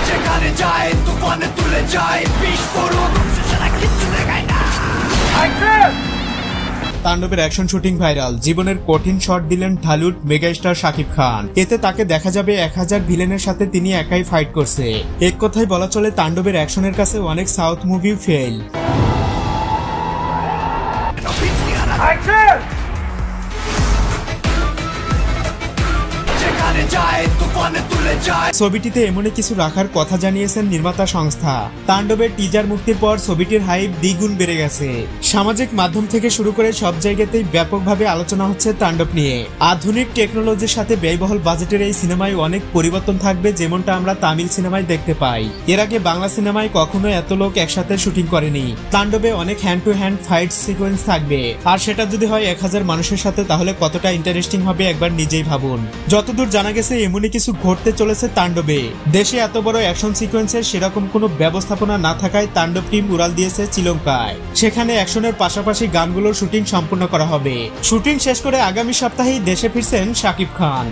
যেখানে যায় তুফানে তুলে যায় বিস্ফোরণ কিচ্ছু দেখায় না। তাণ্ডবের অ্যাকশন শুটিং ভাইরাল, জীবনের কঠিন শট দিলেন ঢালিউড মেগাস্টার শাকিব খান। এতে তাকে দেখা যাবে 1000 ভিলেনের সাথে তিনি একাই ফাইট করছে। এক কথায় বলা চলে তাণ্ডবের অ্যাকশনের কাছে অনেক সাউথ মুভি ফেল। ছবিটিতে এমনই কিছু রাখার কথা জানিয়েছেন নির্মাতা সংস্থা। তাণ্ডবের টিজার মুক্তির পর ছবিটির হাইপ দ্বিগুণ বেড়ে গেছে। সামাজিক মাধ্যম থেকে শুরু করে সব জায়গাতেই ব্যাপকভাবে আলোচনা হচ্ছে তাণ্ডব নিয়ে। আধুনিক টেকনোলজির সাথে ব্যয়বহুল বাজেটের এই সিনেমায় অনেক পরিবর্তন থাকবে, যেমনটা আমরা তামিল সিনেমায় দেখতে পাই। এর আগে বাংলা সিনেমায় কখনো এত লোক একসাথে শুটিং করেনি। তাণ্ডবে অনেক hand to hand fight sequence থাকবে, আর সেটা যদি হয় 1000 মানুষের সাথে, তাহলে কতটা ইন্টারেস্টিং হবে একবার নিজেই ভাবুন। যতদূর জানা গেছে এমনই কিছু ঘটতে চলেছে তাণ্ডবে। দেশে এত বড় অ্যাকশন সিকোয়েন্সের সেরকম কোনো ব্যবস্থাপনা না থাকায় তাণ্ডব টিম উড়াল দিয়েছে শ্রীলঙ্কায়। সেখানে অ্যাকশনের পাশাপাশি গানগুলোর শুটিং সম্পূর্ণ করা হবে। শুটিং শেষ করে আগামী সপ্তাহেই দেশে ফিরছেন শাকিব খান।